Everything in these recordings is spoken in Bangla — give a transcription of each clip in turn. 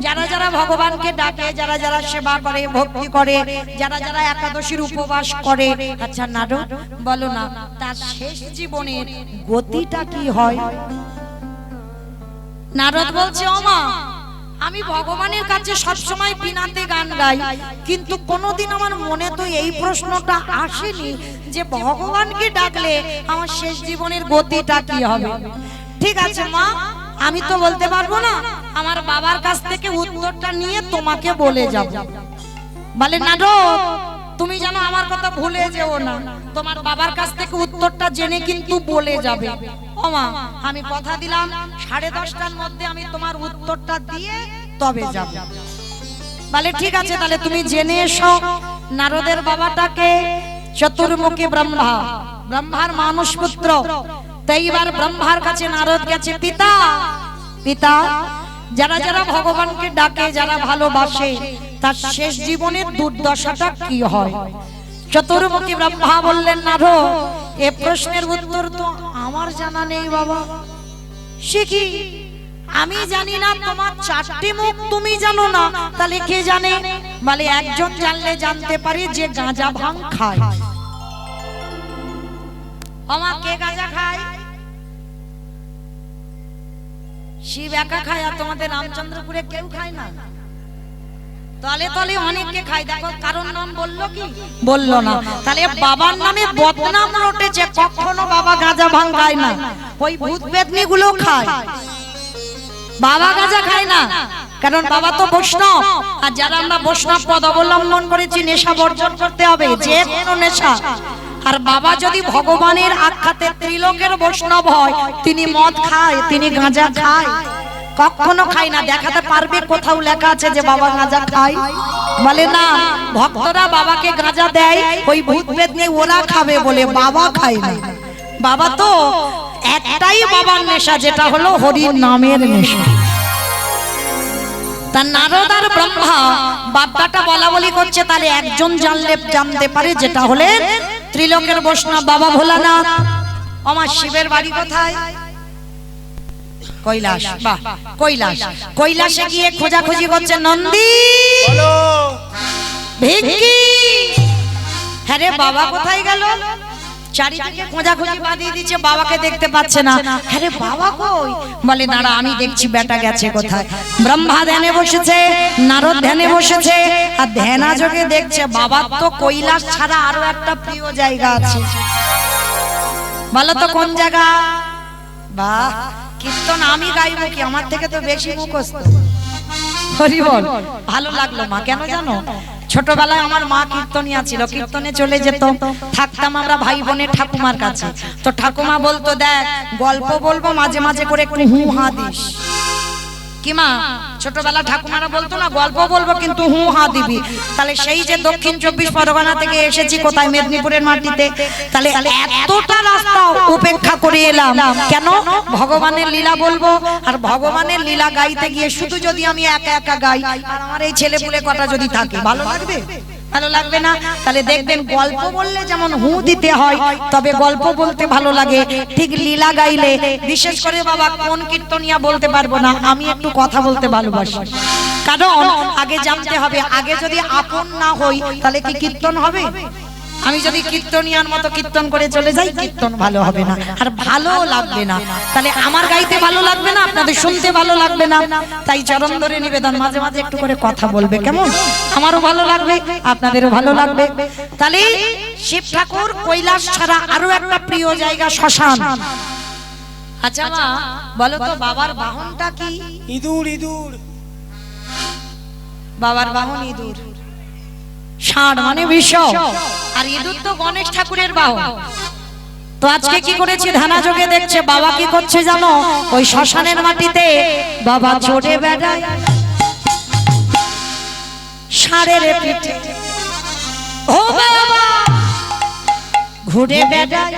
যারা যারা ভগবানকে ডাকে, যারা যারা সেবা করে, ভক্তি করে, যারা যারা একাদশীর উপবাস করে, আচ্ছা নারদ বলো না তার শেষ জীবনের গতিটা কি হয়? নারদ বলছে, ও মা, আমি ভগবানের কাছে সবসময় বিনাতে গান গাই, কিন্তু কোনোদিন আমার মনে তো এই প্রশ্নটা আসেনি যে ভগবানকে ডাকলে আমার শেষ জীবনের গতিটা কি হবে। ঠিক আছে মা, আমি তো বলতে পারবো না, আমার বাবার কাছ থেকে উত্তরটা নিয়ে তোমাকে বলে যাব। বলে নারদ, তুমি জানো আমার কথা ভুলে যেও না, তোমার বাবার কাছ থেকে উত্তরটা জেনে কিন্তু বলে যাবে। ও মা, আমি কথা দিলাম 10:30টার মধ্যে আমি তোমার উত্তরটা দিয়ে তবে যাব। বলে ঠিক আছে, তাহলে তুমি জেনে এসো। নারদের বাবাটাকে চতুর্মুখী ব্রহ্মা, ব্রহ্মার মানস পুত্র। তাই এবার ব্রহ্মার কাছে নারদ গেছে, পিতা পিতা, যারা যারা ভগবানকে ডাকে, যারা ভালোবাসে, তার শেষ জীবনের দুর্দশাটা কি হয়? চতুর্মুখী ব্রহ্মা বললেন, নারদ, এ প্রশ্নের উত্তর তো আমার জানা নেই বাবা। সে কি, আমি জানি না? তোমার 4টি মুখ, তুমি জানো না, তাহলে কে জানে? বলে একজন জানলে জানতে পারি, যে গাঁজা ভাঙ খায়। আমা কে গাঁজা খায়? শিব একা খায়, আর তোমাদের রামচন্দ্রপুরে কেউ খায় না? তলে তলে অনেককে খায়। দেখো কারণ নাম বললো কি? বললো না। তাহলে বাবার নামে বদনাম রটেছে, কখনো বাবা গাঁজা ভাঙ খায় না, ওই ভূত বেদনি গুলো খায়। বাবা গাঁজা খায় না, কারণ বাবা তো বৈষ্ণব। আর যারা আমরা বৈষ্ণব পদ অবলম্বন করেছি, নেশা বর্জন করতে হবে, যে কোনো নেশা। আর বাবা যদি ভগবানের আখ্যাতে ত্রিলোকের বৈষ্ণব হয়, তিনি মদ খায়, তিনি গাঁজা খায়? কখনো খায় না। দেখাতে পারবে কোথাও লেখা আছে যে বাবা গাঁজা খায়? বলে না, ভক্তরা বাবাকে গাঁজা দেয়, ওই ভূত বেদনি ওরা খাবে বলে, বাবা খায় না। বাবা তো একটাই বাবার নেশা, যেটা হলো হরির নামের নেশা। তার নারদ আর ব্রহ্মা বাপ্পাটা বলা বলি করছে, তাহলে একজন জানলে জানতে পারে, যেটা হলে ত্রিলোকের বৈষ্ণব বাবা ভোলানাথ। আমার শিবের বাড়ি কোথায়? কৈলাস। বাহ, কৈলাস। কৈলাসে গিয়ে খোঁজাখুঁজি করছে, নন্দী ভিকি, হ্যাঁ রে বাবা কোথায় গেল? চারিদিকে খোঁজাখুঁজি বাঁধিয়ে দিচ্ছে, বাবাকে দেখতে পাচ্ছে না। হ্যাঁ রে বাবা কই? বলে দাঁড়া, আমি দেখছি বেটা গেছে কোথায়। ব্রহ্মা ধ্যানে বসেছে, নারদ ধ্যানে বসেছে, আর ধ্যানা যোগে দেখছে বাবার তো কৈলাস ছাড়া আরো একটা প্রিয় জায়গা আছে। বলো তো কোন জায়গা? বাহ, কীর্তন আমি গাইবো কি? আমার থেকে তো বেশি মুখস্থ। হরি বল। ভালো লাগলো মা, কেন জানো? ছোটবেলায় আমার মা কীর্তনিয়া ছিল, কীর্তনে চলে যেত, থাকতাম আমরা ভাই বোনের ঠাকুমার কাছে। তো ঠাকুমা বলতো, দেখ গল্প বলবো, মাঝে মাঝে করে একটু হু হা দিস। কি মা, ছোটবেলা ঠাকুমারা বলতো না, গল্প বলবো কিন্তু হু হা দিবি। তাহলে সেই যে দক্ষিণ 24 পরগনা থেকে এসেছি, কোথায়? মেদিনীপুরের মাটিতে। তাহলে এতটা রাস্তা উপেক্ষা করে এলাম কেন? ভগবানের লীলা বলবো। আর ভগবানের লীলা গাইতে গিয়ে শুধু যদি আমি একা একা গাই, আর আমার এই ছেলেপুলে কটা যদি থাকে, ভালো লাগবে? ভালো লাগবে না। তাহলে দেখবেন গল্প বললে যেমন হু দিতে হয়, তবে গল্প বলতে ভালো লাগে, ঠিক লীলা গাইলে, বিশেষ করে বাবা কোন কীর্তনিয়া বলতে পারবো না, আমি একটু কথা বলতে ভালোবাসি। কারণ আগে জানতে হবে, আগে যদি আপন না হই তাহলে কি কীর্তন হবে? আমি যদি কীর্তনিয়ার মতো কীর্তন করে চলে যাই, কীর্তন ভালো হবে না, আর ভালো লাগবে না। তাহলে আমার গাইতে ভালো লাগবে না, আপনাদের শুনতে ভালো লাগবে না। তাই চরণ ধরে নিবেদন, মাঝে মাঝে একটু করে কথা বলবে, কেমন? আমারও ভালো লাগবে, আপনাদেরও ভালো লাগবে। তাহলে শিব ঠাকুর কৈলাস ছাড়া আরো একটা প্রিয় জায়গা শ্মশান। আচ্ছা মা, বলো তো বাবার বাহনটা কি? ইঁদুর। ইঁদুর, বাবার বাহন ইঁদুর। ষাঁড় মানে বিষ, আর ইঁদুর তো গণেশ ঠাকুরের বাহন। তো আজকে কি করেছে? ধানা যোগে দেখছে বাবা কি করছে জানো? ওই শ্মশানের মাটিতে বাবা চড়ে বেড়ায় ষাঁড়ের পিঠে। ও বাবা ঘুরে বেড়ায়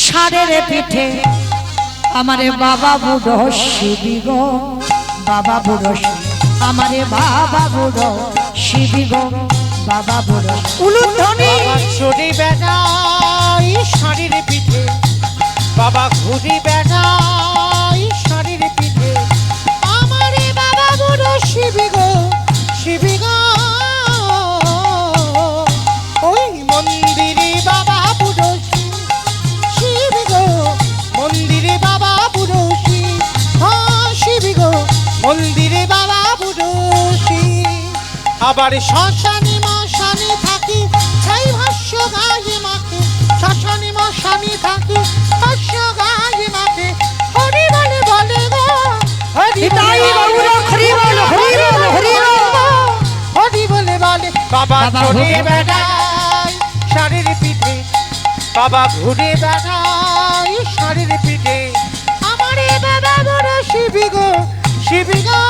ষাঁড়ের পিঠে, আমারে বাবা বুড়ো শিবি গো, বাবা বুড়ো আমারে বাবা বুড়ো শিবি গো, বাবা বুড়ো উলুধ্বনি। চড়ে বেড়াই ষাঁড়ের পিঠে, বাবা ঘুরে বেড়াই ষাঁড়ের পিঠে, আমারে বাবা বুড়ো শিবি গো শিবি গো ওই মন্দিরে বাবা পুরোশি শিবি গো মন্দিরে বাবা পুরোশি হ্যাঁ শিবি গো মন্দিরে বাবা পুরোশি আবার শ্মশানে মশানে থাকি সেই ভাষ্য গায়ে মাকে শ্মশানে মশানে থাকি ভাষ্য গায়ে মাকে হরি বলে বলে গো হরি নিতাই গৌর হরি বল হরি বল হরি বল হরি বলে বলে বাবা ঘুরে বেড়ায় শাড়ির পিঠে বাবা ঘুরে বেড়ায় শাড়ির পিঠে আমারে বাবা বড় শিবি গো শিবি গো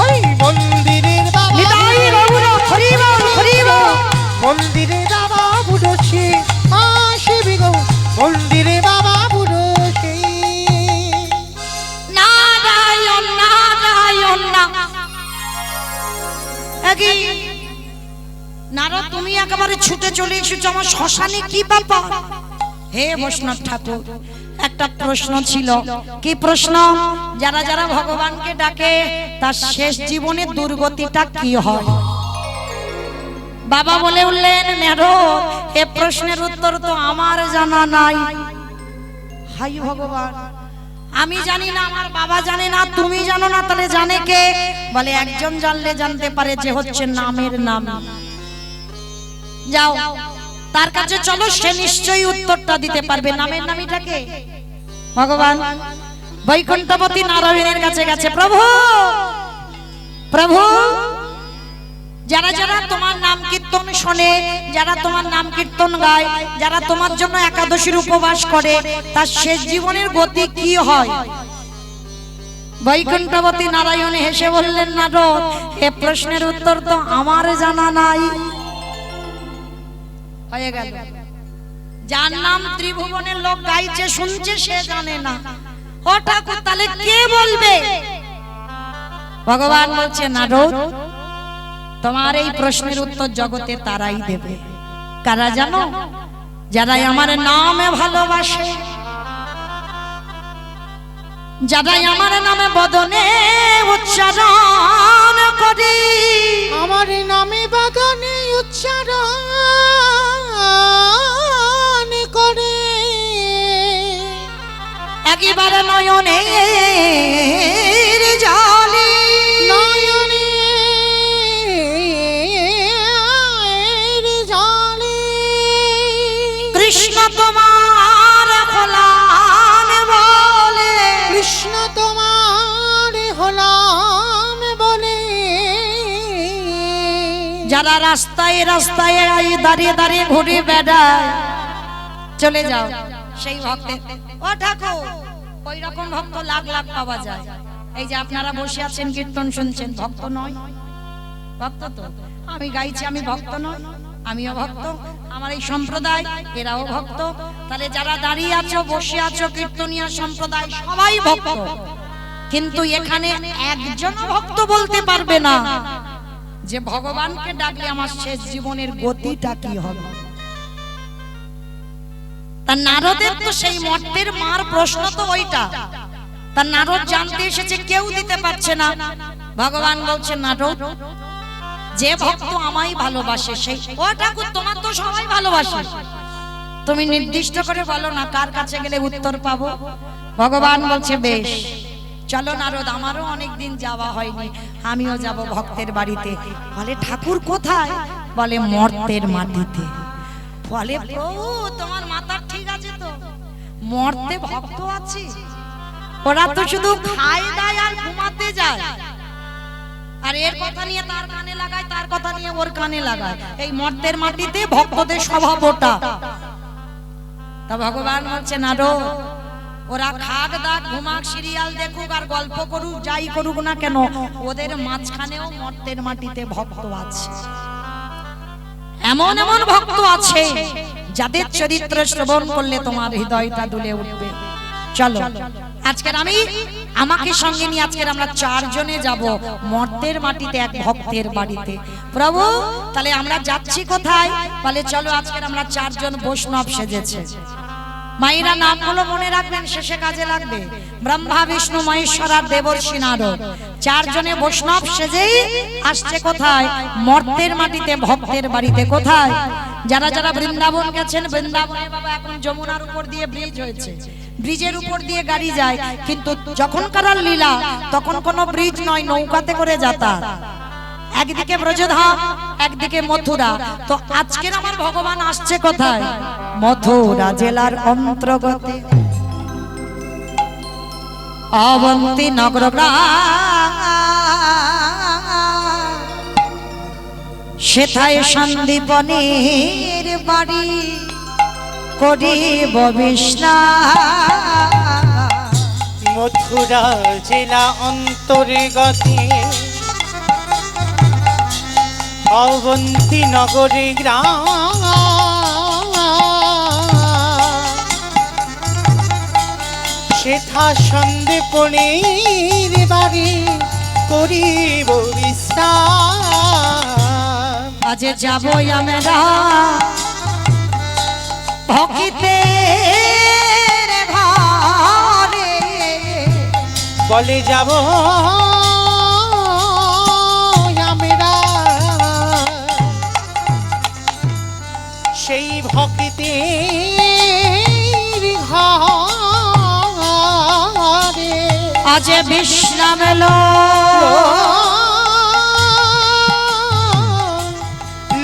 ওই মন্দিরের বাবা নিতাই গৌর হরি বল হরি বল মন্দিরে বাবা বুড়োছি শিবি গো মন্দিরে বাবা বুড়োছি নারায়ণ নারায়ণ একই নারদ তুমি একেবারে ছুটে চলে এসেছো আমার শ্মশানে কি ব্যাপার হে বৈষ্ণব ঠাকুর একটা প্রশ্ন ছিল কি প্রশ্ন যারা যারা ভগবানকে ডাকে তার শেষ জীবনে দুর্গতিটা কি হয় বাবা বলে উঠলেন নারদ এ প্রশ্নের উত্তর তো আমার জানা নাই হাই ভগবান আমি জানি না আমার বাবা জানে না তুমি জানো না তাহলে জানে কে বলে একজন জানলে জানতে পারে যে হচ্ছে নামের নাম যাও তার কাছে চলো সে নিশ্চয়ই উত্তরটা দিতে পারবে নামের নামীটাকে ভগবান বৈকুণ্ঠপতি নারায়ণের কাছে গেছে প্রভু প্রভু যারা যারা তোমার নাম কীর্তন শোনে যারা তোমার নাম কীর্তন গায় যারা তোমার জন্য একাদশীর উপবাস করে তার শেষ জীবনের গতি কি হয় বৈকুণ্ঠপতি নারায়ণ হেসে বললেন নারদ এ প্রশ্নের উত্তর তো আমার জানা নাই হয়ে গেল যার নাম ত্রিভুবনের লোক গাইছে শুনছে সে জানে না ও ঠাকুর তাহলে কে বলবে ভগবান বলছে নারদ তোমার এই প্রশ্নের উত্তর জগতে তারাই দেবে কারা জানো যারা আমার নামে ভালোবাসে যারা আমার নামে বদনে উচ্চারণ করে আমার নামে বদনে উচ্চারণ করে একেবারে নয়নের জলে কৃষ্ণ তোমার হলাম বলে কৃষ্ণ তোমার হলাম বলে যারা রাস্তায় রাস্তায় দাঁড়িয়ে দাঁড়িয়ে ঘুরে বেড়ায় চলে যাও সেই ভক্ত ও ঠাকুর ওই রকম ভক্ত লাখ লাখ পাওয়া যায় এই যে আপনারা বসে আছেন কীর্তন শুনছেন ভক্ত নয় ভক্ত তো আমি গাইছি আমি ভক্ত নয় আমিও ভক্ত আমার এই সম্প্রদায় এরাও ভক্ত তাহলে যারা দাঁড়িয়ে আছো বসে আছো কীর্তনীয় সম্প্রদায় সবাই ভক্ত কিন্তু এখানে একজন ভক্ত বলতে পারবে না যে ভগবানকে ডাকলে আমার শেষ জীবনের গতিটা কি হবে তার নারদের তো সেই মর্তের মার প্রশ্ন তো ওইটা তার নারদ জানতে এসেছে কেউ দিতে পারছে না ভগবান বলছে নারদ যে ভক্ত আমায় ভালোবাসে সেই ও ঠাকুর তোমার তো সবাই ভালোবাসে তুমি নির্দিষ্ট করে বলো না কার কাছে গেলে উত্তর পাবো ভগবান বলছে বেশ চলো নারদ আমারও অনেকদিন যাওয়া হয়নি আমিও যাব ভক্তের বাড়িতে বলে ঠাকুর কোথায় বলে মর্তের মাটিতে বলে প্রভু তোমার মাথা ঠিক আছে তো মর্তে ভক্ত আছে ওরা তো শুধু খায় দায় আর ঘুমাতে যায় আর এর কথা নিয়ে তার কানে লাগায় তার কথা নিয়ে ওর কানে লাগায় এই মর্তের মাটিতে ভক্তদের স্বভাব ওটা তা ভগবান বলছে নারদ ওরা খাক দাক ঘুমাক সিরিয়াল দেখুক আর গল্প করুক যাই করুক না কেন ওদের মাঝখানেও মর্তের মাটিতে ভক্ত আছে এমন এমন ভক্ত আছে যাদের চরিত্র শ্রবণ করলে তোমার হৃদয়টা দুলে উঠবে চলো আজকের আমি আমাকে সঙ্গে নিয়ে আজকের আমরা চারজনে যাব মর্তের মাটিতে এক ভক্তের বাড়িতে প্রভু তাহলে আমরা যাচ্ছি কোথায় বলে চলো আজকের আমরা চারজন বৈষ্ণব সেজেছে মায়েরা নামগুলো মনে রাখবেন, শেষে কাজে লাগবে। ব্রহ্মা, বিষ্ণু, মহেশ্বর আর দেবর্ষি নারদ, চারজনে বৈষ্ণব সেজেই আসছে কোথায়? মর্তের মাটিতে, ভক্তের বাড়িতে। কোথায়? যারা যারা বৃন্দাবন গেছেন, বৃন্দাবনে বাবা এখন যমুনার উপর দিয়ে ব্রিজ হয়েছে, ব্রিজের উপর দিয়ে গাড়ি যায়, কিন্তু যখনকার লীলা তখন কোনো ব্রিজ নয়, নৌকাতে করে যাতায়াত। একদিকে ব্রজধাম, একদিকে মথুরা। তো আজকের আমার ভগবান আসছে কোথায়? মথুরা জেলার অন্তর্গত অবন্তী নগর গ্রাম, সেথায় সন্দীপনের বাড়ি করিব বিশ্রাম। মথুরা জেলা অন্তর্গতে অবন্তী নগরে গ্রাম, সেথা সন্দীপনের বাড়ি করিব বিশ্রাম। আজ যাবো আমরা ভক্তিতের ঘরে, বলে যাব আমরা সেই ভক্তিতের ঘরে। আজ বিশ্রাম লো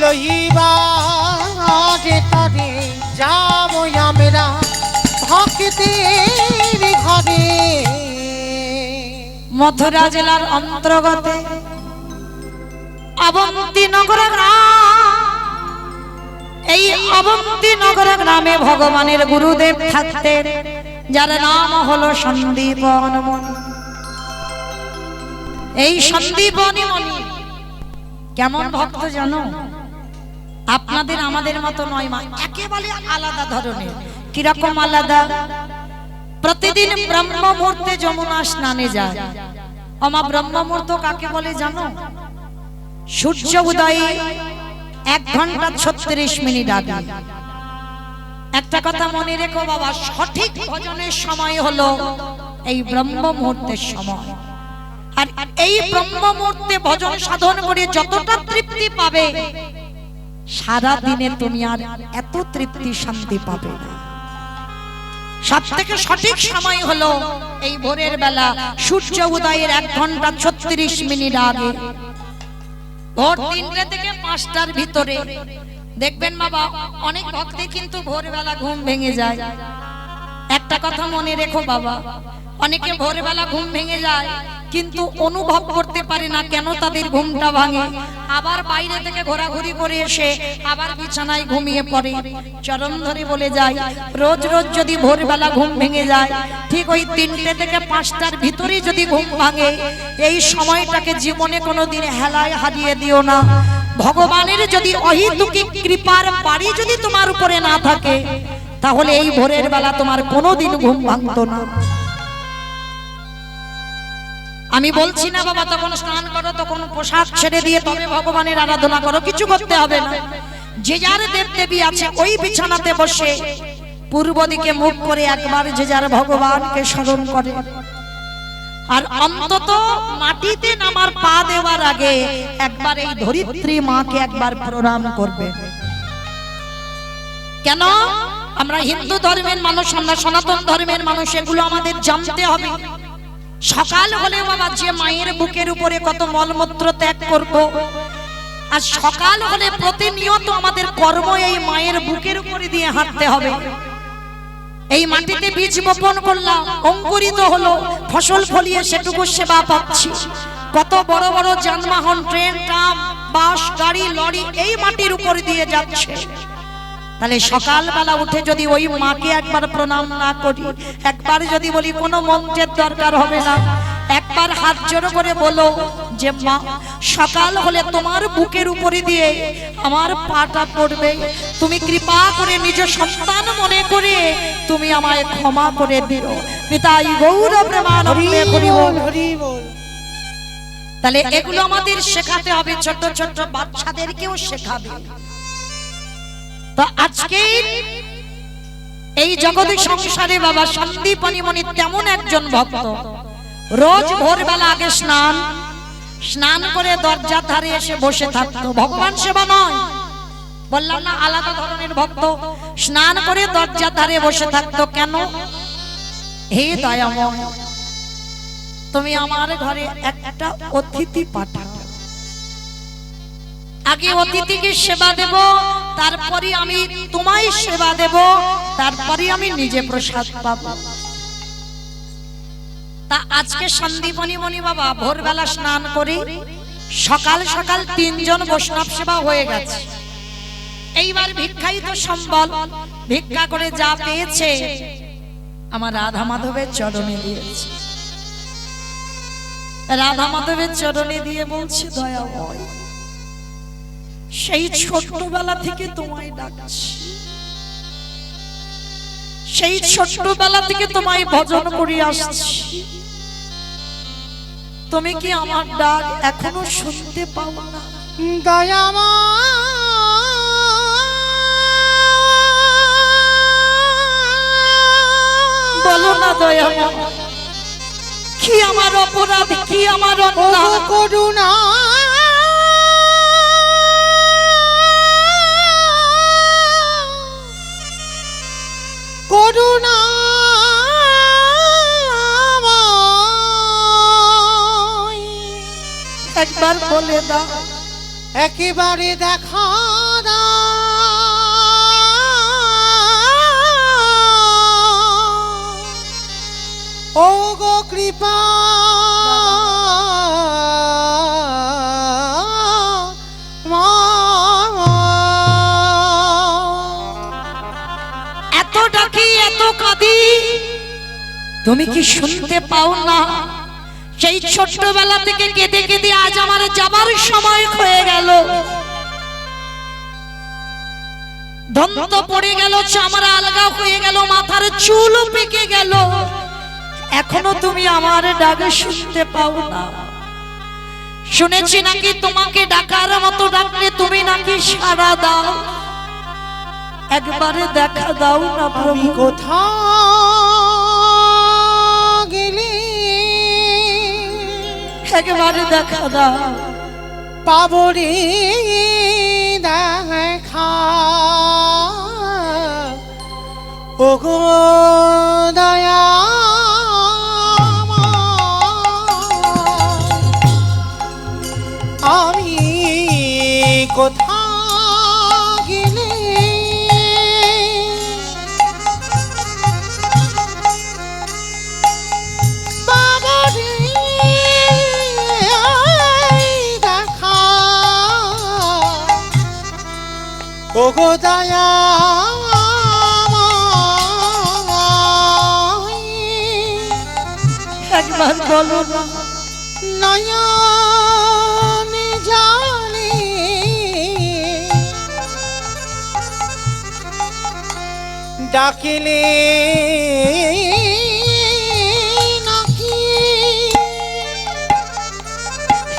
লইবারে তরে যাব আমরা ভক্তির ঘরে। মথুরা জেলার অন্তর্গত অবন্তী নগর গ্রাম। এই অবন্তী নগর গ্রামে ভগবানের গুরুদেব থাকতেন, যার নাম হলো সন্দীপন মুনি। এই সন্দীপনী মুনি কেমন ভক্ত জানো? আপনাদের আমাদের মতো নয় মা, একেবারে আলাদা ধরনের। কিরকম আলাদা? প্রতিদিন ব্রহ্ম মুহূর্তে যমুনা স্নানে যায়। আমা ব্রহ্ম মুহূর্ত কাকে বলে জানো? সূর্য উদয়ে 1 ঘন্টা 36 মিনিট আগে। একটা কথা মনে রেখো বাবা, সঠিক ভজনের সময় হলো এই ব্রহ্ম মুহূর্তের সময়। আর এই ব্রহ্ম মুহূর্তে ভজন সাধন করে যতটা তৃপ্তি পাবে, সারা দিনে তুমি আর এত তৃপ্তি শান্তি পাবে না। সব থেকে সঠিক সময় হলো এই ভোরের বেলা, সূর্য উদয়ের 1 ঘন্টা 36 মিনিট আগে, ভোর 3টে থেকে 5টার ভিতরে। দেখবেন বাবা, অনেক ভক্তি কিন্তু ভোরবেলা ঘুম ভেঙে যায়। একটা কথা মনে রেখো বাবা, অনেকে ভোরবেলা ঘুম ভেঙে যায় কিন্তু অনুভব করতে পারে না কেন তাদের ঘুমটা ভাঙে। আবার বাইরে থেকে ঘোরাঘুরি করে এসে আবার বিছানায় ঘুমিয়ে পড়ে। চরণ ধরে বলে যায়, রোজ রোজ যদি ভোরবেলা ঘুম ভেঙে যায়, ঠিক ওই 3টে থেকে 5টার ভিতরেই যদি ঘুম ভাঙে, এই সময়টাকে জীবনে কোনোদিন হেলায় হারিয়ে দিও না। ভগবানের যদি অহেতুকি কৃপার বাড়ি যদি তোমার উপরে না থাকে, তাহলে এই ভোরের বেলা তোমার কোনোদিন ঘুম ভাঙতো না। আমি বলছি না বাবা তখন স্নান করো, তখন পোশাক ছেড়ে দিয়ে তবে ভগবানের আরাধনা করো, কিছু করতে হবে না। যে যার দেবদেবী আছে ওই বিছানাতে বসে পূর্ব দিকে মুখ করে একবার যে যার ভগবানকে স্মরণ করে। আর অন্তত মাটিতে নামার পা দেওয়ার আগে একবার এই ধরিত্রী মাকে একবার প্রণাম করবে। কেন? আমরা হিন্দু ধর্মের মানুষ, আমরা সনাতন ধর্মের মানুষ, এগুলো আমাদের জানতে হবে। সকাল হলে বাবা যে মায়ের বুকের উপরে কত মলমূত্র ত্যাগ করব, আর সকাল হলে প্রতিনিয়ত আমাদের কর্ম এই মায়ের বুকের উপরে দিয়ে হাঁটতে হবে। এই মাটিতে বীজ বপন করলাম, অঙ্কুরিত হলো, ফসল ফলিয়ে সেটুকু সেবা পাচ্ছি। কত বড় বড় যানবাহন, ট্রেন, ট্রাম, বাস, গাড়ি, লরি এই মাটির উপর দিয়ে যাচ্ছে। তাহলে সকালবেলা উঠে যদি ওই মাকে একবার প্রণাম না করি, একবার যদি বলি কোনো মন্ত্রের দরকার হবে না, একবার হাত জোড় করে বলো যে মা সকাল হলে তোমার বুকের উপরে দিয়ে আমার পাটা পড়বে, তুমি কৃপা করে নিজ সন্তান মনে করে তুমি আমায় ক্ষমা করে দিও। পিতাই গৌর প্রেমানন্দে হরি বল হরি বল। তাহলে এগুলো আমাদের শেখাতে হবে, ছোট ছোট বাচ্চাদেরকেও শেখাবে। তো আজকে এই জগতের সংসারে বাবা সন্দীপনী মনি তেমন একজন ভক্ত, রোজ ভোরবেলা আগে স্নান করে দরজার ধারে এসে বসে থাকতো। ভগবান সেবা নয়, বললাম না আলাদা ধরনের ভক্ত। স্নান করে দরজার ধারে বসে থাকতো। কেন? হে দয়াময়, তুমি আমার ঘরে একটা অতিথি পাঠাও। আগে অতিথিকে সেবা দেব, তারপরে আমি তোমায় সেবা দেব, তারপরে আমি নিজে প্রসাদ পাবো। তা আজকে সন্দীপনী মনি বাবা ভোরবেলা স্নান করে সকাল সকাল 3 জন বৈষ্ণব সেবা হয়ে গেছে। এইবার ভিক্ষাই তো সম্বল, ভিক্ষা করে যা পেয়েছে আমার রাধা মাধবের চরণে দিয়েছে। রাধা মাধবের চরণে দিয়ে বলছে, দয়াময়, সেই ছোটবেলা থেকে তোমায় ডাকছি, সেই ছোটবেলা থেকে তোমায় ভজন করে আসছি, তুমি কি আমার ডাক এখনো শুনতে পাও না? দয়াময় বলো না দয়াময়, কি আমার অপরাধ, কি আমার অন্যায়? করুণা করুণা একবার বলে দাও, একেবারে দেখা দাও। ও গো কৃপা এত ডাকি এত কাঁদি, তুমি কি শুনতে পাও না? সেই ছোটবেলা থেকে কেঁদে কেঁদে আজ আমার যাবার সময় হয়ে গেল, দন্ত পড়ে গেল, চামড়া আলগা হয়ে গেল, মাথার চুল পেকে গেল, এখনো তুমি আমার ডাক শুনতে পাও না? শুনেছি নাকি তোমাকে ডাকার মতো ডাকলে তুমি নাকি সাড়া দাও। একবারে দেখা দাও না প্রভু, কোথাও গেলে একবারে দেখা দাও। পাবো রে দেখা ও গো দয়া আমি কোথাও গেলে পাবো রে দেখা ও গো দয়া একবার বলো না। নয়নে জানি ডাকিলে নাকি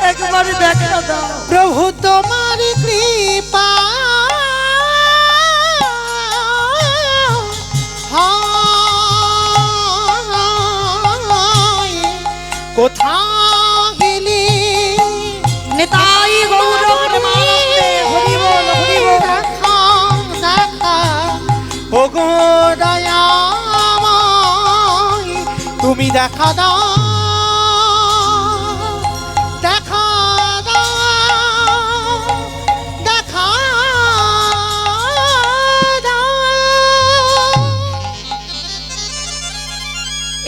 একবার দেখা দাও প্রভু তোমার কৃপা কোথা গেলি নিতাই গৌর প্রেমানন্দে হরি বল হরি বল। দেখা দেখা ও গো দয়াময় তুমি দেখা দাও দেখা দাও দেখা দাও।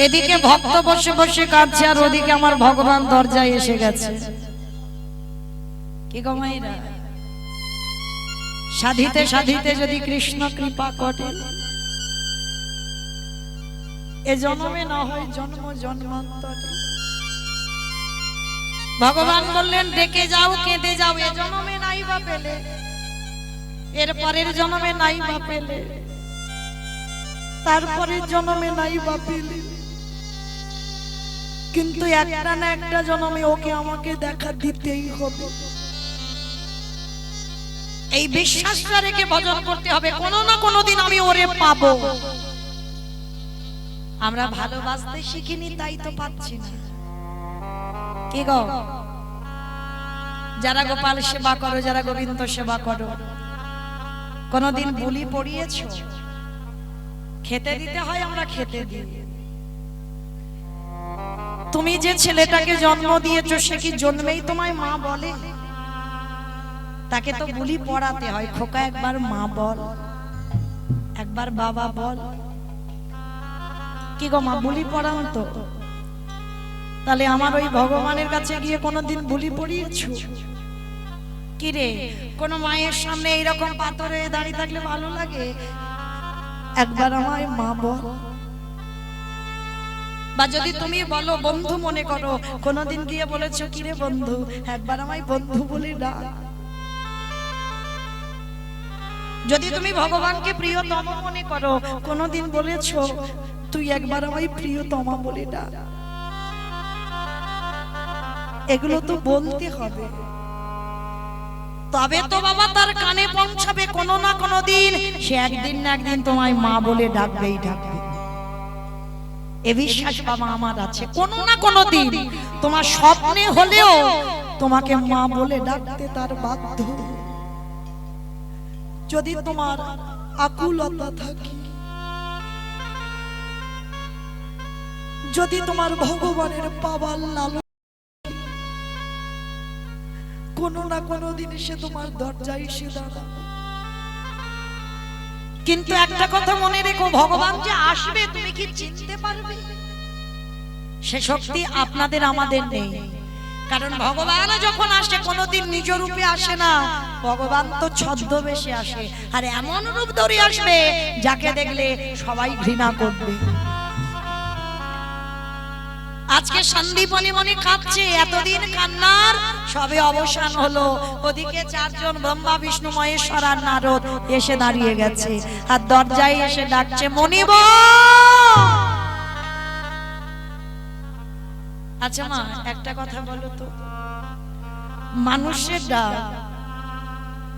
এদিকে ভক্ত বসে বসে কাঁদছে আর ওদিকে আমার ভগবান দরজায় এসে গেছে। কি গো মাইরা, সাধিতে সাধিতে যদি কৃষ্ণ কৃপা করে, এ জন্মে না হয় জন্ম জন্মান্তরে। ভগবান বললেন ডেকে যাও কেঁদে যাও, এ জন্মে নাই বা পেলে, এর পরের জন্মে নাই বা পেলে, তারপরের জন্মে নাই বা পেলে, কিন্তু একটা না একটা জন্মে ওকে আমাকে দেখা দিতেই হবে। এই বিশ্বাসটা রেখে ভজন করতে হবে, কোনো না কোনো দিন আমি ওরে পাবো। আমরা ভালোবাসতে শিখিনি, তাই তো পাচ্ছি না। কি গো, যারা গোপাল সেবা করো, যারা গোবিন্দ সেবা করো, কোনদিন বলি পড়িয়েছো? খেতে দিতে হয়, আমরা খেতে দিই। তুমি যে ছেলেটাকে জন্ম দিয়েছো, সে কি জন্মেই তোমায় মা বলে? তাকে তো বলি পড়াতে হয়। খোকা একবার মা বল, একবার বাবা বল। কি গো মা, বলি পড়ান তো? তাহলে আমার ওই ভগবানের কাছে গিয়ে কোনোদিন বলি পড়িয়েছো? কি রে, কোন মায়ের সামনে এইরকম পাথরে দাঁড়িয়ে থাকলে ভালো লাগে? একবার আমায় মা বল। বা যদি তুমি বলো বন্ধু মনে করো, কোনোদিন গিয়ে বলেছো কি রে বন্ধু, একবার আমায় বন্ধু বলে ডাক। যদি তুমি ভগবানকে প্রিয়তম মনে করো, কোনোদিন বলেছো তুই একবার আমায় প্রিয়তমা বলে ডাক? এগুলো তো বলতে হবে, তবে তো বাবা তার কানে পৌঁছাবে কোনো না কোনো দিন। সে একদিন না একদিন তোমায় মা বলে ডাকবেই ডাকবে। এ বিশ্বাস বাবা আমার আছে, কোনো না কোনো দিন তোমার স্বপ্নে হলেও তোমাকে মা বলে ডাকতে তার বাধ্য। যদি তোমার আকুলতা থাকে, যদি তোমার ভগবানের পাওয়ার লালন, কোনো না কোনো দিন সে তোমার দরজায় এসে দাঁড়াবে। কিন্তু একটা কথা মনে রেখো, ভগবান যে আসবে তুমি কি চিনতে পারবে? সে শক্তি আপনাদের আমাদের নেই। কারণ ভগবান যখন আসে কোনোদিন নিজ রূপে আসে না, ভগবান তো ছদ্মবেশে আসে। আর এমন রূপ ধরে আসবে যাকে দেখলে সবাই ঘৃণা করবে। আজকে সন্দীপনী মনে কাঁদছে, এতদিন কান্নার সবে অবসান হলো। ওদিকে চারজন ব্রহ্মা বিষ্ণু মহেশ্বর আর নারদ এসে দাঁড়িয়ে গেছে, আর দরজায় এসে ডাকছে মনিব। আচ্ছা মা, একটা কথা বলো তো, মানুষের ডাক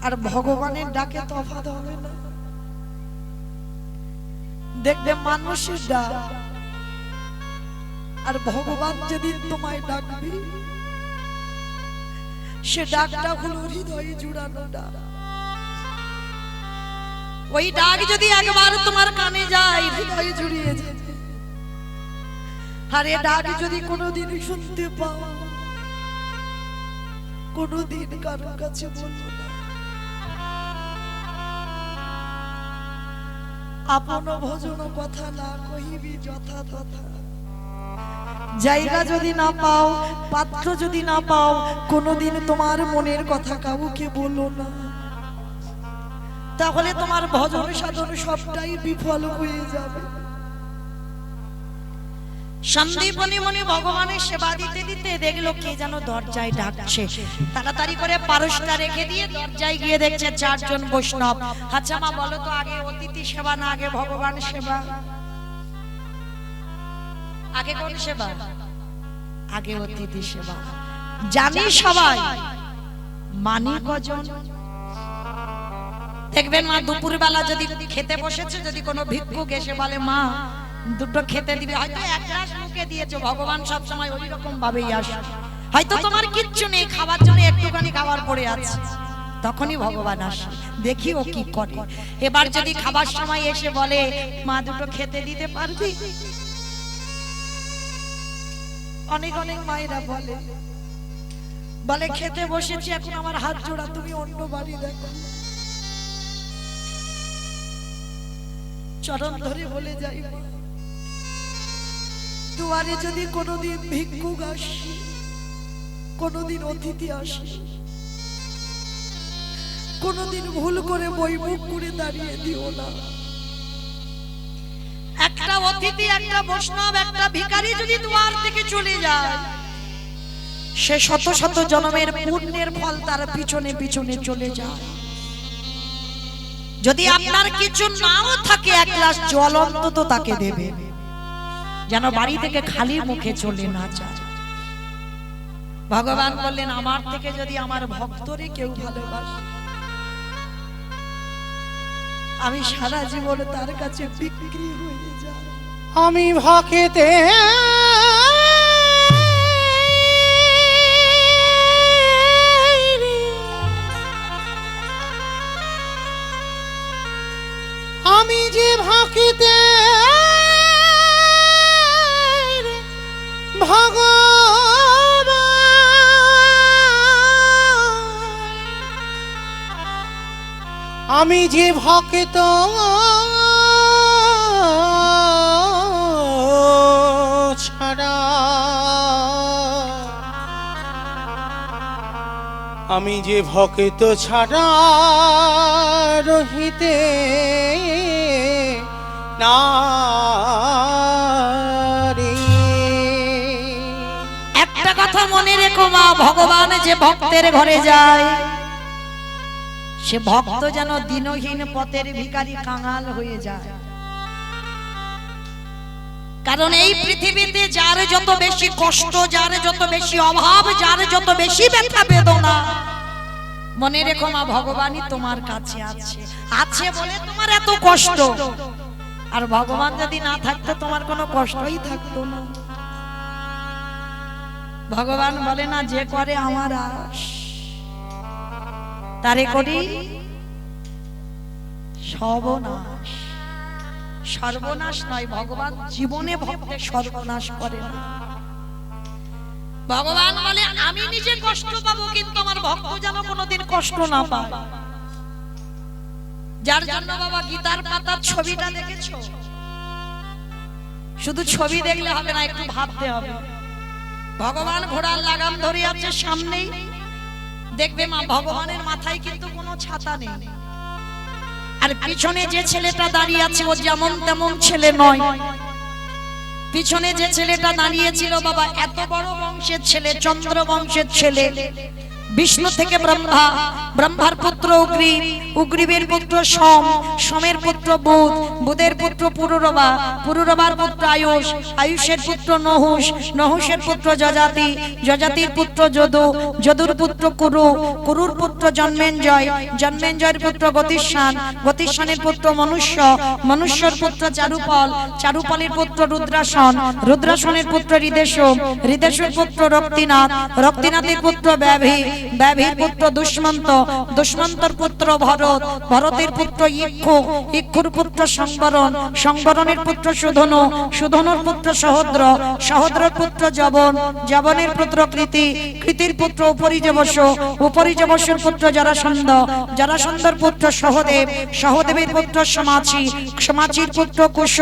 আর ভগবানের ডাকে তফাৎ হবে না? দেখবে মানুষের ডাক আর ভগবান যেদিন তোমায় ডাকবে, সে ডাকটা হলো হৃদয়ে জুড়ানো ডাক। ওই ডাক যদি একবার তোমার কানে যায়, হৃদয়ে জুড়িয়ে যায়। আর এ ডাক যদি কোনোদিন শুনতে পাও, কোনোদিন কারোর কাছে বলবো না। আপন ভজন কথা না কহিবি যথা তথা। জায়গা যদি না পাও, পাত্র যদি না পাও, কোনোদিন তোমার মনের কথা কাউকে বলো না। তাহলে তোমার ভজন সাধন সবটাই বিফল হয়ে যাবে। সন্দীপনী মনি ভগবানের সেবা দিতে দিতে দেখলো কে যেন দরজায় ডাকছে। তাড়াতাড়ি করে পারসটা রেখে দিয়ে দরজায় গিয়ে দেখছে চারজন বৈষ্ণব। আচ্ছা মা বলো তো, আগে অতিথি সেবা না আগে ভগবান সেবা? আগে কোন সেবা? আগে অতিথি সেবা। জানি সবাই, মানি কজন? দেখবেন মা দুপুর বেলা যদি খেতে বসেছে, যদি কোনো ভিক্ষুক এসে বলে মা দুটো খেতে দিবে, হয়তো এক গ্লাস মুখে দিয়েছো, ভগবান সব সময় ওই রকম ভাবেই আসে। হয়তো তোমার কিচ্ছু নেই খাবার জন্য, একটুখানি খাবার পড়ে আছে, তখনই ভগবান আসে। দেখি ও কি করে। এবার যদি খাবার সময় এসে বলে মা দুটো খেতে দিতে পারবি? অনেক অনেক মায়েরা বলে বলে খেতে বসেছি, এখন আমার হাত জোড়া, তুমি অন্য বাড়ি দেখো। চরণ ধরে বলে যাই, দুয়ারে যদি কোনোদিন ভিক্ষুক আসে, কোনোদিন অতিথি আসে, কোনোদিন ভুল করে বই মুখ করে দাঁড়িয়ে দিও না। একটা অতিথি, একটা বৈষ্ণব, একটা ভিখারি যদি দুয়ার থেকে চলে যায়, সে শত শত জন্মের পুণ্যের ফল তার পিছনে পিছনে চলে যায়। যদি আপনার কিছু নাও থাকে, এক গ্লাস জল অন্তত তাকে দেবে, যেন বাড়ি থেকে খালি মুখে চলে না যায়। ভগবান বললেন আমার থেকে যদি আমার ভক্তরে কেউ ভালোবাসে, আমি সারা জীবন তার কাছে বিক্রি হয়ে যায়। আমি ভাকেতে আমি যে ভাকেতে ভগবান আমি যে ভক্ত ছাড়া আমি যে ভক্ত ছাড়া রহিতে না রে। একটা কথা মনে রেখো মা, ভগবান যে ভক্তের ঘরে যায় সে ভক্ত যেন দিনহীন পথের ভিখারি কাঙাল হয়ে যায়। কারণ এই পৃথিবীতে যার যত বেশি কষ্ট, যার যত বেশি অভাব, যার যত বেশি ব্যথা বেদনা, মনে রেখো মা ভগবানই তোমার কাছে আছে। আছে বলে তোমার এত কষ্ট, আর ভগবান যদি না থাকতো তোমার কোনো কষ্টই থাকতো না। ভগবান বলে না যে করে আমার আশ তারে করি সর্বনাশ। সর্বনাশ নয়, ভগবান জীবনে ভক্তের সর্বনাশ করে না। ভগবান বলে আমি নিজে কষ্ট পাবো কিন্তু আমার ভক্ত যেন কোনোদিন কষ্ট না পায়। যার জন্য বাবা গীতার পাতার ছবিটা দেখেছো, শুধু ছবি দেখলে হবে না, একটু ভাবতে হবে। ভগবান ঘোড়ার লাগাম ধরে আছে সামনেই, দেখবে মা ভগবানের মাথায় কিন্তু কোনো ছাতা নেই, আর পিছনে যে ছেলেটা দাঁড়িয়ে আছে ও যেমন তেমন ছেলে নয়। পিছনে যে ছেলেটা দাঁড়িয়েছিল বাবা এত বড় বংশের ছেলে, চন্দ্র বংশের ছেলে, বিষ্ণু থেকে ব্রহ্মা, ব্রহ্মার পুত্র উগ্রীব, উগ্রীবের পুত্র সোম, সোমের পুত্র বুধ, বুধের পুত্র পুরুরবা, পুরুরবার পুত্র আয়ুষ, আয়ুষের পুত্র নহুষ, নহুষের পুত্র যজাতি, যজাতির পুত্র যদু, যদুর পুত্র কুরু, কুরুর পুত্র জন্মেঞ্জয়, জন্মেঞ্জয়ের পুত্র গতিস্থান, গতিস্থানের পুত্র মনুষ্য, মনুষ্যর পুত্র চারুপল, চারুপলের পুত্র রুদ্রাসন, রুদ্রাসনের পুত্র হৃদেশ, হৃদেশের পুত্র রক্তিনাথ, রক্তিনাথের পুত্র ব্যাভি, ব্যাভীর পুত্র দুষ্মন্ত, দুষ্মন্তর পুত্র ভরত, ভরতের পুত্র ইক্ষু, ইক্ষুর পুত্র সংবরণ, সংবরণের পুত্র সুধনু, সুধনুর পুত্র সহদ্র, সহদ্রের পুত্র যবন, যবনের পুত্র কৃতি, কৃতির পুত্র উপরিযবস, উপরিযবসের পুত্র জরাসন্ধ, জরাসন্ধর পুত্র সহদেব, সহদেবের পুত্র সমাচি, সমাচির পুত্র কুশ,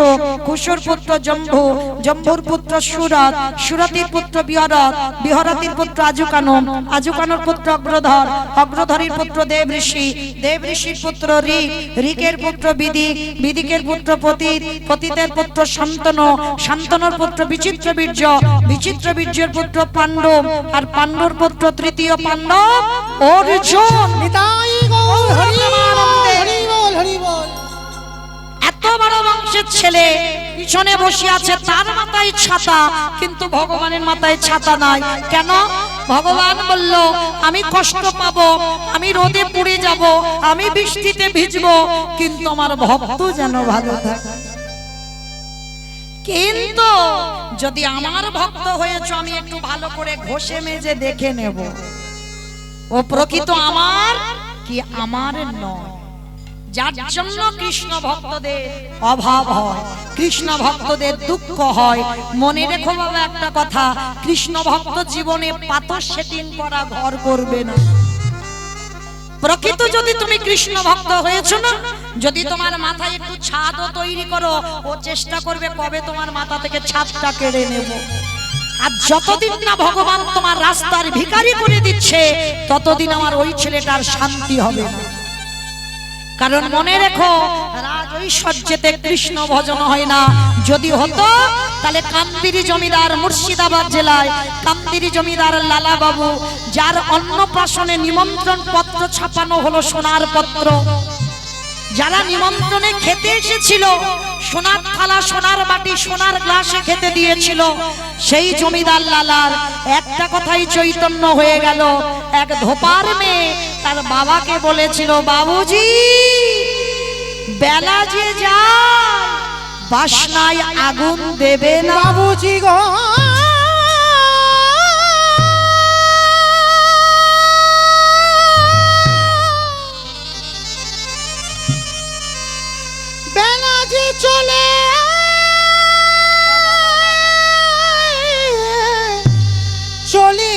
কুশর পুত্র জম্ভু, জম্ভুর পুত্র সুরত, সুরতির পুত্র বিহরত, বিহরতির পুত্র আজুকানম, আজুকানোর পুত্র অগ্রধর, অগ্রধরের পুত্র দেব ঋষি, দেব ঋষির পুত্র ঋক, ঋকের পুত্র বিদিক, বিদিকের পুত্র পতিত, পতিতের পুত্র শান্তনু, শান্তনুর পুত্র বিচিত্র বীর্য, বিচিত্র বীর্যের পুত্র পাণ্ডব, আর পাণ্ডুর পুত্র তৃতীয় পাণ্ডব অর্জুন। নিতাই গৌর হরি বল, হরি বল, হরি বল। এত বড় বংশের ছেলে পিছনে বসে আছে, তার মাথায় ছাতা, কিন্তু ভগবানের মাথায় ছাতা নাই। কেন? ভগবান বলল আমি কষ্ট পাবো, আমি রোদে পুড়ে যাব, আমি বৃষ্টিতে ভিজবো, কিন্তু আমার ভক্ত যেন ভালো থাকে। কিন্তু যদি আমার ভক্ত হয়েছে আমি একটু ভালো করে ঘষে মেজে দেখে নেব ও প্রকৃত আমার কি আমার নয়। যার জন্য কৃষ্ণ ভক্তদের অভাব হয়, কৃষ্ণ ভক্তদের দুঃখ হয়। মনে রেখো বাবা একটা কথা, কৃষ্ণ ভক্ত জীবনে পাথর সেটিং করা ঘর করবে না। প্রকৃত যদি তুমি কৃষ্ণ ভক্ত হয়েছো না, যদি তোমার মাথায় একটু ছাদও তৈরি করো, ও চেষ্টা করবে কবে তোমার মাথা থেকে ছাদটা কেড়ে নেব। আর যতদিন না ভগবান তোমার রাস্তার ভিখারি করে দিচ্ছে, ততদিন আমার ওই ছেলেটার শান্তি হবে না। কারণ মনে রেখো রাজ ঐশ্বর্যেতে কৃষ্ণ ভজন হয় না। যদি হতো তাহলে কামদিরি জমিদার, মুর্শিদাবাদ জেলায় কামদিরি জমিদার লালা বাবু, যার অন্নপ্রাশনে নিমন্ত্রণ পত্র ছাপানো হলো সোনার পত্র, যারা নিমন্ত্রণে খেতে এসেছিল সোনার থালা, সোনার বাটি, সোনার গ্লাসে খেতে দিয়েছিল, সেই জমিদার লালার একটা কথাই চৈতন্য হয়ে গেল। এক ধোপার মেয়ে তার বাবাকে বলেছিল, বাবুজি বেলা যে যায় বাসনায় আগুন দেবে না। বাবুজি গো বেলা যে চলে চলে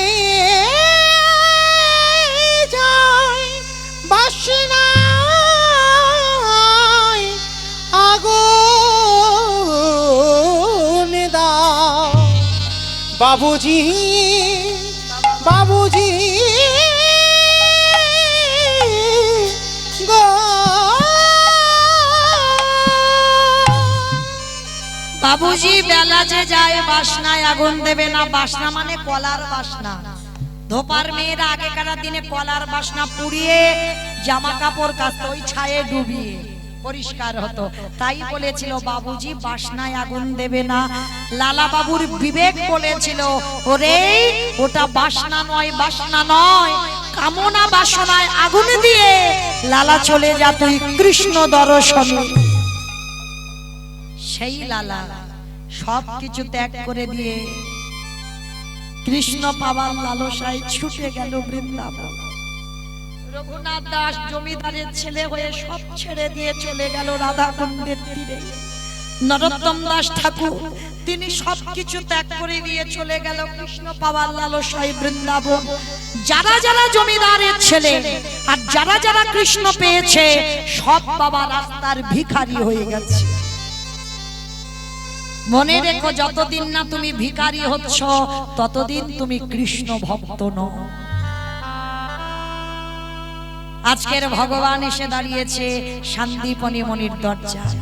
যায় বাসনায় আগুন দাও বাবুজি বাবুজি গো বাবুজি বেলা যে যায় বাসনায় আগুন দেবে না। বাসনা মানে কলার বাসনা। ধোপার মেয়েরা আগেকার দিনে কলার বাসনা পুড়িয়ে জামা কাপড় কাচতো, ওই ছায়ে ডুবিয়ে পরিষ্কার হতো। তাই বলেছিল বাবুজি বাসনায় আগুন দেবে না। লালা বাবুর বিবেক বলেছিল ওরে ওটা বাসনা নয়, বাসনা নয়, কামনা বাসনায় আগুন দিয়ে লালা চলে যা তুই কৃষ্ণ দর্শনে। সেই লালা সবকিছু ত্যাগ করে দিয়ে কৃষ্ণ পাওয়ার লালসায় ছুটে গেল বৃন্দাবন। রঘুনাথ দাস জমিদারের ছেলে হয়ে সব ছেড়ে দিয়ে চলে গেল রাধা কুণ্ডের তীরে। নরোত্তম দাস ঠাকুর তিনি সবকিছু ত্যাগ করে দিয়ে চলে গেল কৃষ্ণ পাওয়ার লালসায় বৃন্দাবন। যারা যারা জমিদারের ছেলে আর যারা যারা কৃষ্ণ পেয়েছে সব বাবা রাস্তার ভিখারি হয়ে গেছে। মনে রেখো যতদিন না তুমি ভিখারি হচ্ছ ততদিন তুমি কৃষ্ণ ভক্ত নও। আজকের ভগবান এসে দাঁড়িয়েছে শান্তিপনি মনির দরজায়।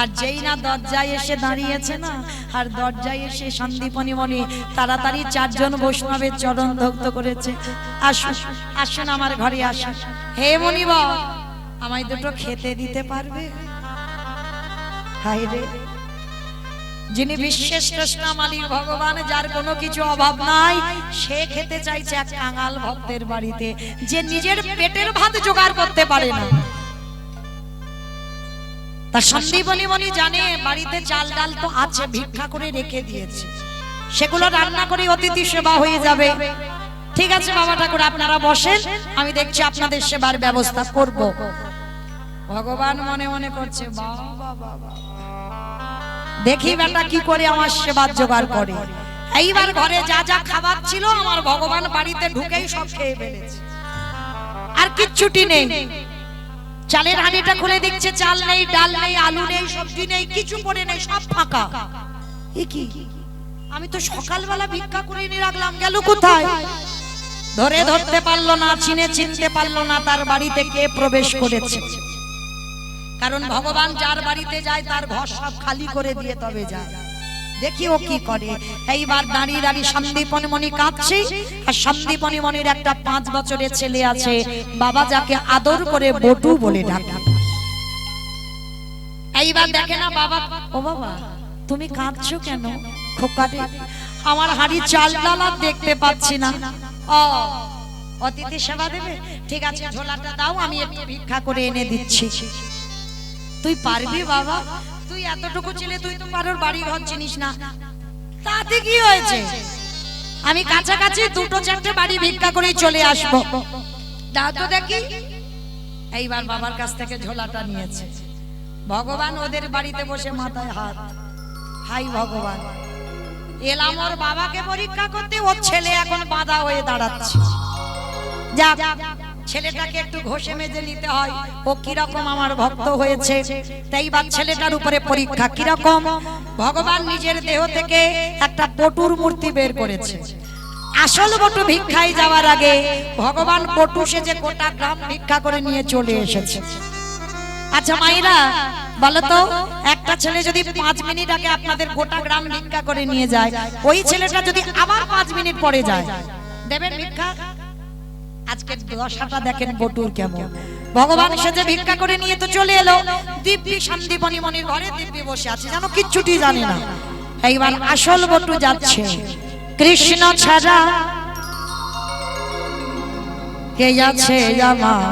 আর যেই না দরজায় এসে দাঁড়িয়েছে না, আর দরজায় এসে শান্তিপনি মনি তাড়াতাড়ি চারজন বৈষ্ণবের চরণ ধৌত করেছে। আসুন আসুন আমার ঘরে আসুন। হে মনিবর আমায় দুটো খেতে দিতে পারবে? হায় রে, যিনি বিশ্বের শ্রেষ্ঠ মালিক ভগবান, যার কোনো কিছু অভাব নাই, সে খেতে চাইছে এক কাঙাল ভক্তের বাড়িতে যে নিজের পেটের ভাত জোগাড় করতে পারে না। তার সন্দীপনী মনি জানে বাড়িতে চাল ডাল তো আছে, ভিক্ষা করে রেখে দিয়েছে, সেগুলো রান্না করে অতিথি সেবা হয়ে যাবে। ঠিক আছে বাবা ঠাকুর আপনারা বসেন, আমি দেখছি আপনাদের সেবার ব্যবস্থা করব। ভগবান মনে মনে করছে বাবা বাবা, দেখি বেটা কি করে আমার সেবার জোগাড় করে। এইবার ঘরে যা যা খাবার ছিল আমার ভগবান বাড়িতে ঢুকেই সব খেয়ে ফেলেছে, আর কিচ্ছুটি নেই। চালের হাঁড়িটা খুলে দেখছে চাল নেই, ডাল নেই, আলু নেই, সবজি নেই, কিছু পড়ে নেই, সব ফাঁকা। এ কি, আমি তো সকালবেলা ভিক্ষা করে নিয়ে রাখলাম, গেল কোথায়? ধরে ধরতে পারলো না, চিনতে পারলো না তার বাড়িতে কে প্রবেশ করেছে। কারণ ভগবান যার বাড়িতে যায় তার ঘর সব খালি করে দিয়ে তবে যায়। দেখি ও কি করে। এইবার দাঁড়িয়ে দাঁড়িয়ে সন্দীপনী মনি কাঁদছে, আর সন্দীপনী মনির একটা 5 বছরের ছেলে আছে, বাবা যাকে আদর করে বটু বলে ডাকে। এইবার দেখে না বাবা, ও বাবা তুমি কাঁদছো কেন? খোকারে আমার হাঁড়ি চাল ডাল আর দেখতে পাচ্ছি না। ও অতিথি সেবা দেবে, ঠিক আছে ঝোলাটা দাও, আমি একটু ভিক্ষা করে এনে দিচ্ছি। তুই পারবি বাবা? তুই এতটুকু ছেলে, তুই তো কারোর বাড়ি ঘর চিনিস না। তাতে কি হয়েছে, আমি কাছাকাছি 2-4টে বাড়ি ভিক্ষা করে চলে আসবো, দাও তো দেখি। এইবার বাবার কাছ থেকে ঝোলাটা নিয়েছে। ভগবান ওদের বাড়িতে বসে মাথায় হাত, হাই ভগবান, এলাম ওর বাবাকে পরীক্ষা করতে, ওর ছেলে এখন বাধা হয়ে দাঁড়াচ্ছে। যাক ছেলেটাকে একটু ঘষে মেজে নিতে হয়, ও কিরকম আমার ভক্ত হয়েছে। তাই বা ছেলেটার উপরে পরীক্ষা কিরকম। ভগবান নিজের দেহ থেকে একটা বটুর মূর্তি বের করেছে। আসল বটু ভিক্ষায় যাওয়ার আগে ভগবান বটু সেজে গোটা গ্রাম ভিক্ষা করে নিয়ে চলে এসেছে। আচ্ছা মায়েরা বলো তো, একটা ছেলে যদি 5 মিনিট আগে আপনাদের গোটা গ্রাম ভিক্ষা করে নিয়ে যায়, ওই ছেলেটা যদি আবার 5 মিনিট পরে যায়, দেবেন ভিক্ষা? আজকে দশাটা দেখেন বটুর কেমন। ভগবান সেজে ভিক্ষা করে নিয়ে তো চলে এলো, দিব্যি সন্দীপনী মনির ঘরে দিব্যি বসে আছে, জানো কিচ্ছুটি জানে না। এইবার আসল বটু যাচ্ছে, কৃষ্ণ ছাড়া কে আছে আমার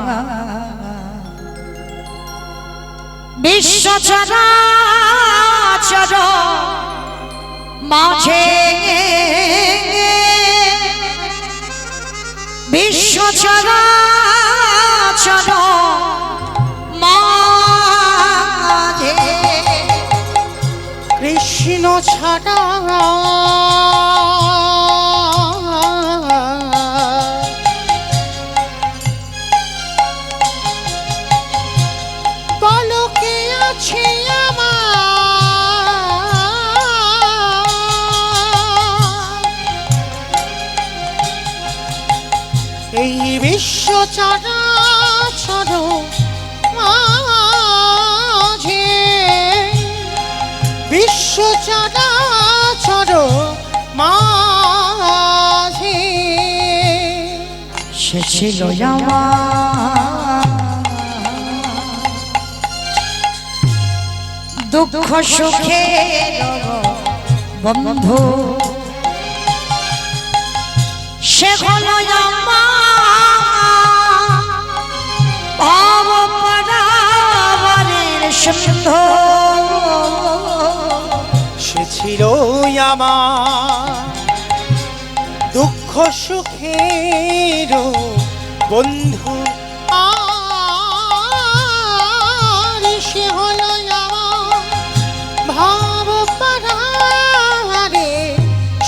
বিশ্ব চরাচর মাঝে বিশ্ব চরাচর মাঝে কৃষ্ণ ছাড়া বলো কে আছে আমার এই বিশ্ব চরাচর মাঝে বিশ্ব চরাচর মাঝে সে ছিল আমার দুঃখ সুখের বন্ধু সে হলো আমার ভবপারাবারের সিন্ধু সে ছিল আমার দুঃখ সুখের বন্ধু আর সে হলো আমার ভাব পারারে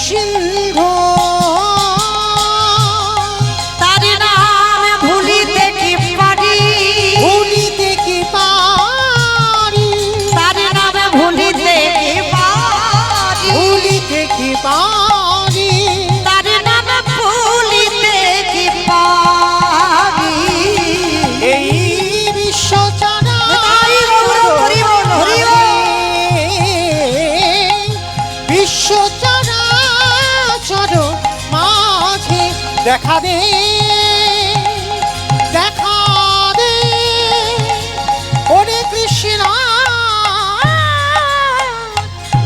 সিন্ধু তার নাম ভুলিতে কি পারি ভুলিতে কি পারি তার নাম ভুলিতে কি পারি ভুলিতে কি পারি তার নাম ভুলিতে কি পারি এই বিশ্ব হরি বল, হরি বল, হরি বল। বিশ্ব চরাচর মাঝে দেখা দে দেখা দে ওরে কৃষ্ণ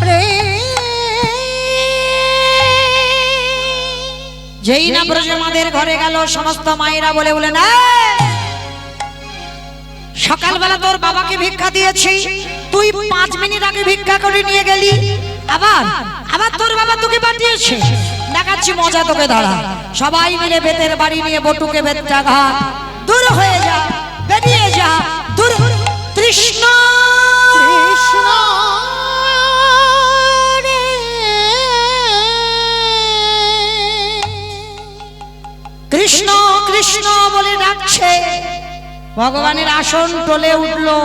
রে যেই না ব্রজমাদের ঘরে গেল সমস্ত মায়েরা বলে বলে না সকালবেলা তোর বাবাকে ভিক্ষা দিয়েছি তুই 5 মিনিট আগে ভিক্ষা করে নিয়ে গেলি আবার আবার তোর বাবা তোকে পাঠিয়েছে দেখাচ্ছি মজা তোকে দাঁড়া সবাই মিলে বেতের বাড়ি নিয়ে বটুকে বেতটা ঘা দূর হয়ে যা বেরিয়ে যা দূর কৃষ্ণ কৃষ্ণ রে কৃষ্ণ কৃষ্ণ বলে ডাকছে ভগবানের আসন টলে উঠলো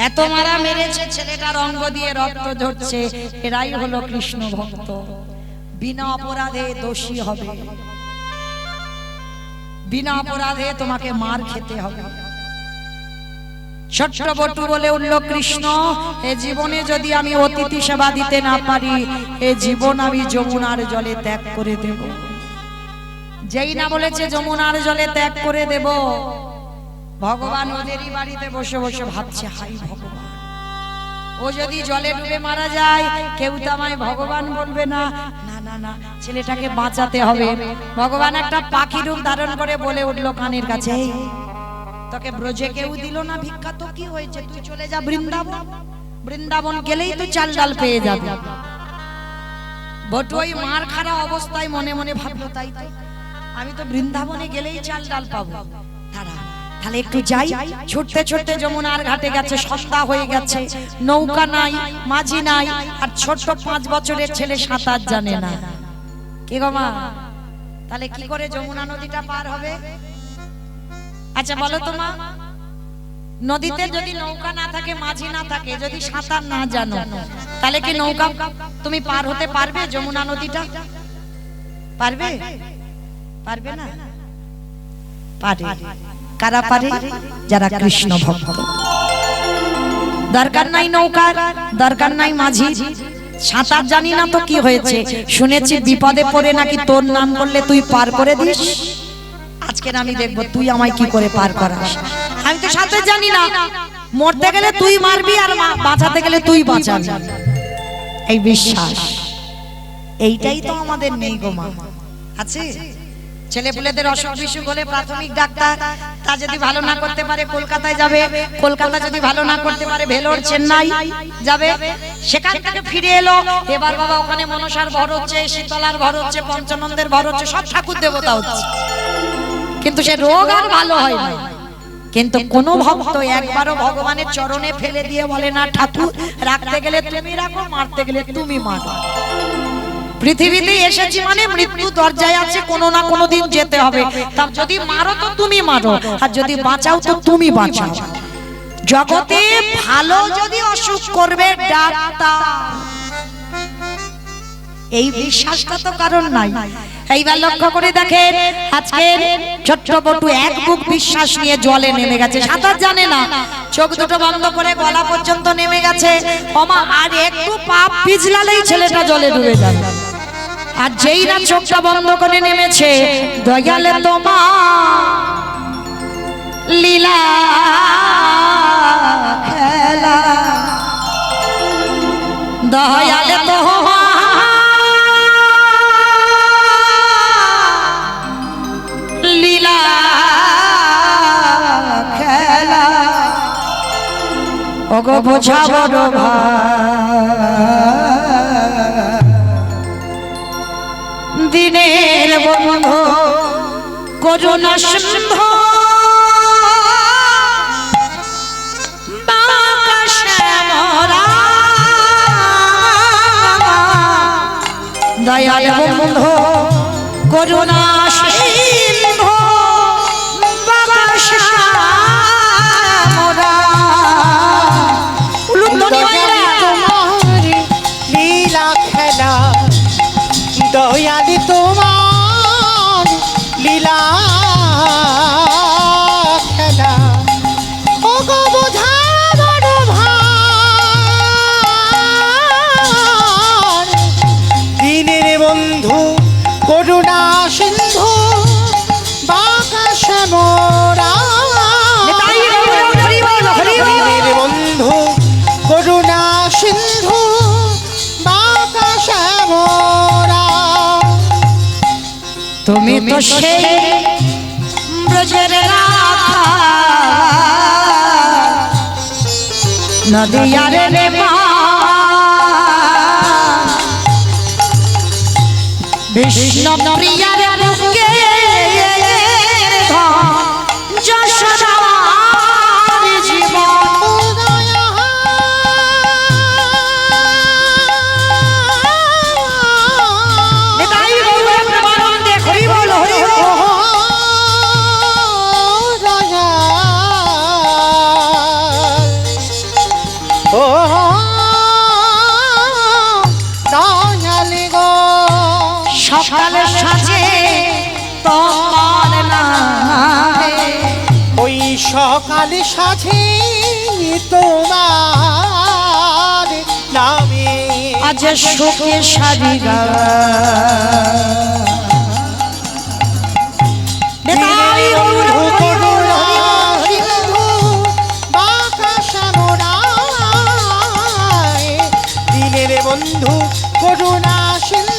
এত মারা মেরেছে ছেলেটার অঙ্গ দিয়ে রক্ত ঝরছে এরাই হলো কৃষ্ণ ভক্ত বিনা অপরাধে দোষী হবে বিনা অপরাধে তোমাকে মার খেতে হবে ছোট্ট বটু বলে উঠল কৃষ্ণ এ জীবনে যদি আমি অতিথি সেবা দিতে না পারি এ জীবন আমি যমুনার জলে ত্যাগ করে দেব যেই না বলেছে যমুনার জলে ত্যাগ করে দেব ভগবান ওদেরই বাড়িতে বসে বসে ভাবছে হাই ভগবান ও যদি জলে ডুবে মারা যায় কেউ তো আমায় ভগবান বলবে না না না না ছেলেটাকে বাঁচাতে হবে ভগবান একটা পাখি রূপ ধারণ করে বলে উঠলো কানের কাছে এই তোকে ব্রজে কেউ দিল না ভিক্ষা তো কি হয়েছে তুই চলে যা বৃন্দাবন বৃন্দাবন গেলেই তো চাল ডাল পেয়ে যাবে বটু ওই মার খারাপ অবস্থায় মনে মনে ভাবলো তাই তো আমি তো বৃন্দাবনে গেলেই চাল ডাল পাবো তারা তাহলে একটু যাই ছুটতে ছুটতে যমুনার ঘাটে গেছে সন্ধ্যা হয়ে গেছে নৌকা নাই মাঝি নাই আর ছোট্ট 5 বছরের ছেলে সাঁতার জানে না কি গো মা তাহলে কি করে যমুনা নদীটা পার হবে আচ্ছা বলো তো মা নদীতে যদি নৌকা না থাকে মাঝি না থাকে যদি সাঁতার না জানো তাহলে কি নৌকা তুমি পার হতে পারবে যমুনা নদীটা পারবে পারবে না পারে কারা পারে যারা কৃষ্ণ ভক্ত দরকার নাই নৌকার দরকার নাই মাঝি সাঁতার জানি না তো কি হয়েছে শুনেছি বিপদে পড়ে নাকি তোর নাম করলে তুই পার করে দিস আজকে আমি দেখব তুই আমায় কি করে পার করাস আমি তো সাঁতার জানি না মরতে গেলে তুই মারবি আর বাঁচাতে গেলে তুই বাঁচাবি এই বিশ্বাস এইটাই তো আমাদের নেই গো মা আছে ছেলে পুলেদের অসুখ বিসুখ হলে প্রাথমিক ডাক্তার, তা যদি ভালো না করতে পারে কলকাতায় যাবে, কলকাতা যদি ভালো না করতে পারে ভেলোর চেন্নাই যাবে, সেখান থেকে ফিরে এলো। এবার বাবা ওখানে মনসার ভর হচ্ছে, শীতলার ভর হচ্ছে, পঞ্চানন্দের ভর হচ্ছে, সব ঠাকুর দেবতা হচ্ছে, কিন্তু সে রোগ আর ভালো হয় না। কিন্তু কোন ভক্ত একবারও ভগবানের চরণে ফেলে দিয়ে বলে না ঠাকুর রাখতে গেলে তুমি রাখো, মারতে গেলে তুমি মারো। পৃথিবীতে এসেছি মানে মৃত্যু দরজায় আছে, কোনো না কোনো দিন যেতে হবে। তা যদি মারো তো তুমি মারো, আর যদি বাঁচাও তো তুমি বাঁচাও। জগতে ভালো যদি অসুখ করবে ডাক্তার, এই বিশ্বাসটা তো কারণ নাই। এইবার লক্ষ্য করে দেখেন, আজকে ছোট্ট বটু এক বুক বিশ্বাস নিয়ে জলে নেমে গেছে, সাঁতার জানে না, চোখ দুটো বন্ধ করে গলা পর্যন্ত নেমে গেছে। ওমা আর একটু পাপ পিছলালেই ছেলেটা জলে ডুবে যাবে। আর যেই না চোখটা বন্ধ করে নেমেছে, দয়ালে তোমার লীলা খেলা, দয়ালে তোমার লীলা খেলা, ওগো বোঝা বড় দিনের বন্ধু করুণা সিন্ধু দয়াল বন্ধু করুণা সিন্ধু লীলা খেলা, দয়ালি তোমার লীলা খেলা, ও গো বোঝা বড় ভার, দিনের বন্ধু করুণা সিন্ধু বাঁকা শ্যামরা, দিনের বন্ধু করুণা সিন্ধু বাঁকা শ্যামরা, তুমি তো সেই ব্রজের রাধা নদিয়ারে নেমা, বিষ্ণু প্রিয়ার বুকে যশোদার জীবন, সকালে সাজে তোমার নামে, ওই সকালে সাজে তোমার নামে, আজ সুখে সারি গা দিনের বন্ধু করুণা সিন্ধু